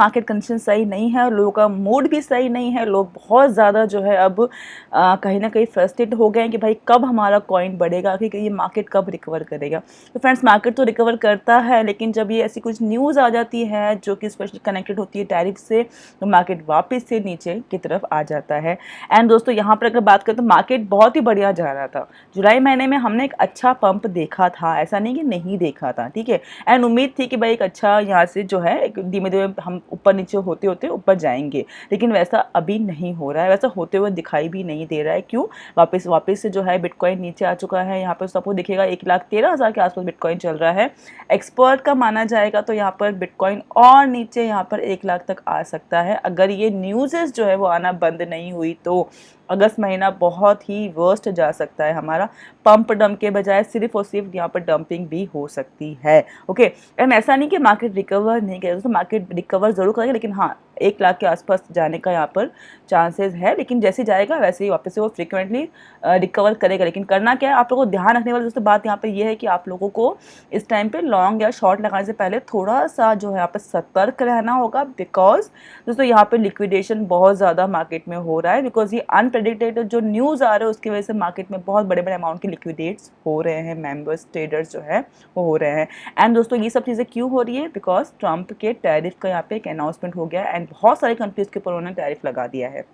Market condition सही नहीं है और लोगों का मूड भी सही नहीं है। लोग बहुत ज़्यादा जो है अब कहीं ना कहीं फ्रस्ट्रेट हो गए हैं कि भाई कब हमारा कॉइन बढ़ेगा, कि ये मार्केट कब रिकवर करेगा। तो फ्रेंड्स, मार्केट तो रिकवर करता है, लेकिन जब ये ऐसी कुछ न्यूज़ आ जाती है जो कि स्पेशली कनेक्टेड होती है टैरिफ से, तो मार्केट वापस से नीचे की तरफ आ जाता है। एंड दोस्तों, यहाँ पर अगर बात करें तो मार्केट बहुत ही बढ़िया जा रहा था। जुलाई महीने में हमने एक अच्छा पंप देखा था, ऐसा नहीं कि नहीं देखा था, ठीक है। एंड उम्मीद थी कि भाई एक अच्छा यहाँ से जो है एक धीमे धीमे हम ऊपर नीचे होते होते ऊपर जाएंगे, लेकिन वैसा अभी नहीं हो रहा है, वैसा होते हुए दिखाई भी नहीं दे रहा है। क्यों? वापस से जो है बिटकॉइन नीचे आ चुका है। यहाँ पर सबको दिखेगा 1,13,000 के आसपास बिटकॉइन चल रहा है। एक्सपर्ट का माना जाएगा तो यहाँ पर बिटकॉइन और नीचे यहाँ पर 1 लाख तक आ सकता है, अगर ये न्यूज़ जो है वो आना बंद नहीं हुई तो। अगस्त महीना बहुत ही वर्स्ट जा सकता है हमारा, पंप डंप के बजाय सिर्फ और सिर्फ यहाँ पर डंपिंग भी हो सकती है। ओके, एंड ऐसा नहीं कि मार्केट रिकवर नहीं करेगा, तो मार्केट रिकवर जरूर करेगा, लेकिन हाँ 1 लाख के आसपास जाने का यहाँ पर चांसेस है। लेकिन जैसे जाएगा वैसे ही वापस से वो फ्रिक्वेंटली रिकवर करेगा। लेकिन करना क्या है, आप लोगों को ध्यान रखने वाली दोस्तों बात यहाँ पर यह है कि आप लोगों को इस टाइम पे लॉन्ग या शॉर्ट लगाने से पहले थोड़ा सा जो है यहाँ पर सतर्क रहना होगा, बिकॉज दोस्तों यहाँ पे लिक्विडेशन बहुत ज़्यादा मार्केट में हो रहा है। बिकॉज ये अनप्रेडिक्टेड जो न्यूज़ आ रहे हैं उसकी वजह से मार्केट में बहुत बड़े बड़े अमाउंट के लिक्विडेट्स हो रहे हैं, मेंबर्स ट्रेडर्स जो है वो हो रहे हैं। एंड दोस्तों ये सब चीज़ें क्यों हो रही है? बिकॉज ट्रंप के टैरिफ का यहाँ पे एक अनाउंसमेंट हो गया एंड बहुत सारी कंट्रीज के ऊपर उन्होंने टैरिफ लगा दिया है,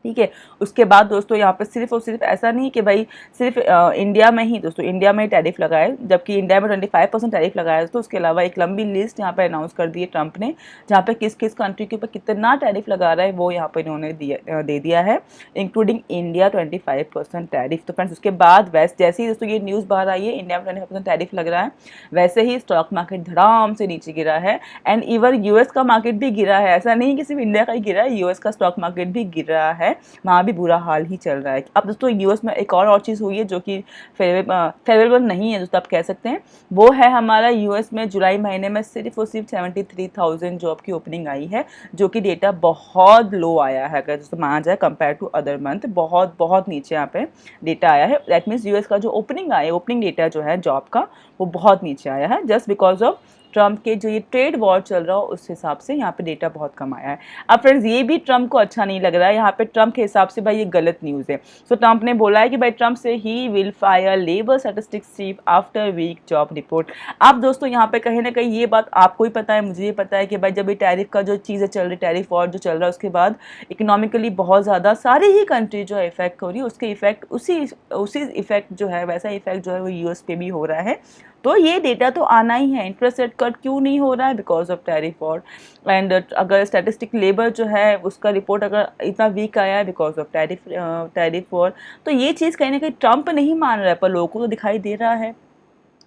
ठीक है। उसके बाद दोस्तों यहाँ पर सिर्फ और सिर्फ ऐसा नहीं कि भाई सिर्फ इंडिया में ही, दोस्तों इंडिया में ही टैरिफ लगाए, जबकि इंडिया में 25% टैरिफ लगाया है। तो उसके अलावा एक लंबी लिस्ट यहाँ पर अनाउंस कर दी है ट्रंप ने, जहाँ पे किस किस कंट्री के ऊपर कितना टैरिफ लगा रहा है वो यहाँ पर इन्होंने दे दिया है, इंक्लूडिंग इंडिया 25% टैरिफ। तो फ्रेंड्स, उसके बाद वैसे जैसे ही दोस्तों ये न्यूज़ बाहर आई है इंडिया में 25% टैरिफ लग रहा है, वैसे ही स्टॉक मार्केट धड़ाम से नीचे गिरा है। एंड इवन यूएस का मार्केट भी गिरा है, ऐसा नहीं कि सिर्फ इंडिया का ही गिरा है, यूएस का स्टॉक मार्केट भी गिर रहा है, वहाँ भी बुरा हाल ही चल रहा है। अब दोस्तों यूएस में एक और चीज़ हुई है जो कि फेवरेबल नहीं है दोस्तों, आप कह सकते हैं, वो है हमारा यूएस में जुलाई महीने में सिर्फ और सिर्फ 73,000 जॉब की ओपनिंग आई है, जो कि डेटा बहुत लो आया है अगर दोस्तों माना जाए कंपेयर टू अदर मंथ, बहुत बहुत नीचे यहाँ पे डेटा आया है। दैट मीन्स यूएस का जो ओपनिंग डेटा जो है जॉब का वो बहुत नीचे आया है, जस्ट बिकॉज ऑफ ट्रंप के जो ये ट्रेड वॉर चल रहा हो उस हिसाब से यहाँ पे डेटा बहुत कम आया है। अब फ्रेंड्स, ये भी ट्रंप को अच्छा नहीं लग रहा है, यहाँ पे ट्रंप के हिसाब से भाई ये गलत न्यूज़ है। सो ट्रंप ने बोला है कि भाई Trump says he will fire labour statistics chief after weak job report. अब दोस्तों यहाँ पे कहीं ना कहीं ये बात आपको ही पता है, मुझे ये पता है कि भाई जब ये टैरिफ का जो चीज़ें चल रही, टैरिफ वॉर जो चल रहा है, उसके बाद इकोनॉमिकली बहुत ज़्यादा सारी ही कंट्री जो है इफेक्ट हो रही है, उसके इफेक्ट उसी इफेक्ट जो है वैसा इफेक्ट जो है वो यूएस पे भी हो रहा है। तो ये डेटा तो आना ही है। इंटरेस्ट रेट कट क्यों नहीं हो रहा है? Because of tariff war. And अगर स्टैटिस्टिक लेबर जो है उसका रिपोर्ट अगर इतना वीक आया है बिकॉज ऑफ टैरिफ वॉर, तो ये चीज़ कहीं ना कहीं ट्रंप नहीं मान रहा है, पर लोगों को तो दिखाई दे रहा है,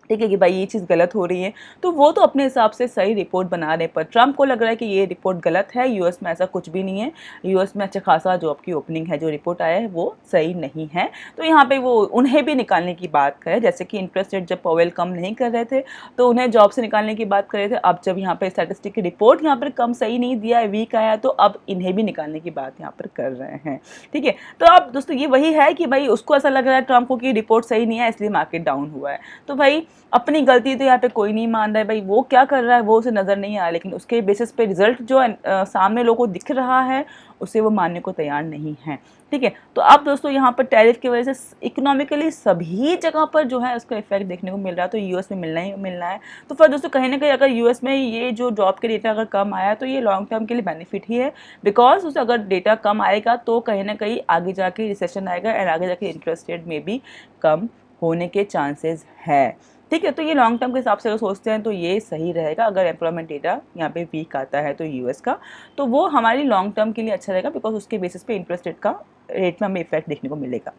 ठीक है, कि भाई ये चीज़ गलत हो रही है। तो वो तो अपने हिसाब से सही रिपोर्ट बना रहे, पर ट्रंप को लग रहा है कि ये रिपोर्ट गलत है, यूएस में ऐसा कुछ भी नहीं है, यूएस में अच्छा खासा जॉब की ओपनिंग है, जो रिपोर्ट आया है वो सही नहीं है। तो यहाँ पे वो उन्हें भी निकालने की बात करे, जैसे कि इंटरेस्ट रेट जब पवेल कम नहीं कर रहे थे तो उन्हें जॉब से निकालने की बात कर रहे थे, अब जब यहाँ पर स्टैटिस्टिक की रिपोर्ट यहाँ पर कम सही नहीं दिया है, वीक आया, तो अब इन्हें भी निकालने की बात यहाँ पर कर रहे हैं, ठीक है। तो अब दोस्तों ये वही है कि भाई उसको ऐसा लग रहा है ट्रंप को कि रिपोर्ट सही नहीं है इसलिए मार्केट डाउन हुआ है। तो भाई अपनी गलती तो यहाँ पे कोई नहीं मान रहा है, भाई वो क्या कर रहा है वो उसे नज़र नहीं आ रहा, लेकिन उसके बेसिस पे रिजल्ट जो सामने लोगों को दिख रहा है उसे वो मानने को तैयार नहीं है, ठीक है। तो अब दोस्तों यहाँ पर टैरिफ की वजह से इकोनॉमिकली सभी जगह पर जो है उसका इफेक्ट देखने को मिल रहा है, तो यूएस में मिलना ही मिलना है। तो फिर दोस्तों कहीं ना कहीं अगर यूएस में ये जो जॉब के डेटा अगर कम आया तो ये लॉन्ग टर्म के लिए बेनिफिट ही है, बिकॉज उसे अगर डेटा कम आएगा तो कहीं ना कहीं आगे जाके रिसेशन आएगा एंड आगे जाके इंटरेस्ट रेट में भी कम होने के चांसेस है, ठीक है। तो ये लॉन्ग टर्म के हिसाब से अगर सोचते हैं तो ये सही रहेगा। अगर एम्प्लॉयमेंट डेटा यहाँ पे वीक आता है तो यूएस का, तो वो हमारी लॉन्ग टर्म के लिए अच्छा रहेगा, बिकॉज उसके बेसिस पे इंटरेस्ट रेट में हमें इफेक्ट देखने को मिलेगा,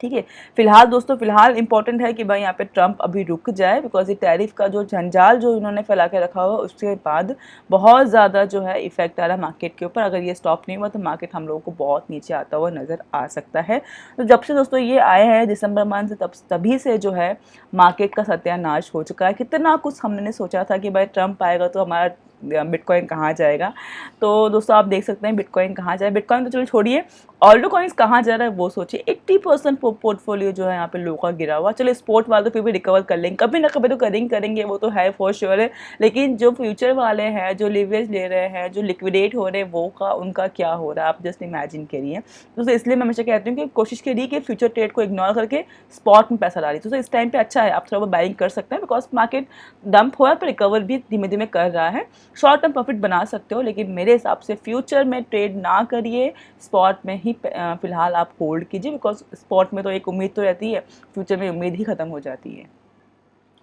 ठीक है। फिलहाल दोस्तों इंपॉर्टेंट है कि भाई यहाँ पे ट्रंप अभी रुक जाए, बिकॉज ये टैरिफ का जो जंजाल जो इन्होंने फैला के रखा हुआ उसके बाद बहुत ज़्यादा जो है इफेक्ट आ रहा है मार्केट के ऊपर। अगर ये स्टॉप नहीं हुआ तो मार्केट हम लोगों को बहुत नीचे आता हुआ नज़र आ सकता है। तो जब से दोस्तों ये आए हैं दिसंबर मंथ से, तभी से जो है मार्केट का सत्यानाश हो चुका है। कितना कुछ हमने सोचा था कि भाई ट्रंप आएगा तो हमारा बिटकॉइन कहाँ जाएगा। तो दोस्तों आप देख सकते हैं बिटकॉइन कहाँ जाए। बिटकॉइन तो चलो छोड़िए, ऑल्टो कॉइन्स कहाँ जा रहा है वो सोचिए। 80% पोर्टफोलियो जो है यहाँ पे लोगों का गिरा हुआ। चलो स्पोर्ट वाले तो फिर भी रिकवर कर लेंगे, कभी ना कभी तो करेंगे, वो तो है फॉर श्योर है। लेकिन जो फ्यूचर वाले हैं, जो लिवरेज ले रहे हैं, जो लिक्विडेट हो रहे हैं, वो का उनका क्या हो रहा है आप जस्ट इमेजिन करिए। तो इसलिए मैं हमेशा कहती हूँ कि कोशिश करिए कि फ्यूचर ट्रेड को इग्नोर करके स्पॉट में पैसा डालिए। तो इस टाइम पे अच्छा है, आप थोड़ा बहुत बाइंग कर सकते हैं, बिकॉज मार्केट डंप हुआ है तो रिकवर भी धीमे धीमे कर रहा है। शॉर्ट टर्म प्रॉफिट बना सकते हो, लेकिन मेरे हिसाब से फ्यूचर में ट्रेड ना करिए, स्पॉट में ही फिलहाल आप होल्ड कीजिए, बिकॉज स्पॉट में तो एक उम्मीद तो रहती है, फ्यूचर में उम्मीद ही खत्म हो जाती है।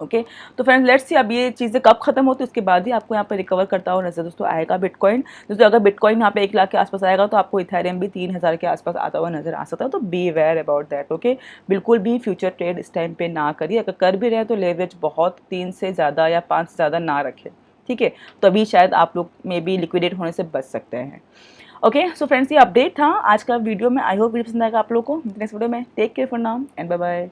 ओके तो फ्रेंड्स लेट्स सी अब ये चीज़ें कब खत्म होती है, उसके बाद ही आपको यहाँ पे रिकवर करता हुआ नजर दोस्तों आएगा बिटकॉइन। दोस्तों अगर बिटकॉइन यहाँ पे 1 लाख के आसपास आएगा तो आपको इथेरियम भी 3000 के आसपास आता हुआ नजर आ सकता है। तो be aware about that. Okay बिल्कुल भी फ्यूचर ट्रेड इस टाइम पे ना करिए, अगर कर भी रहे तो लेवरेज बहुत 3 से ज़्यादा या 5 से ज़्यादा ना रखें, ठीक है। तो अभी शायद आप लोग मे बी लिक्विडेट होने से बच सकते हैं। ओके सो फ्रेंड्स ये अपडेट था आज का वीडियो में। आई होप वीडियो पसंद आएगा आप लोगों को। नेक्स्ट वीडियो में take care for now and bye bye.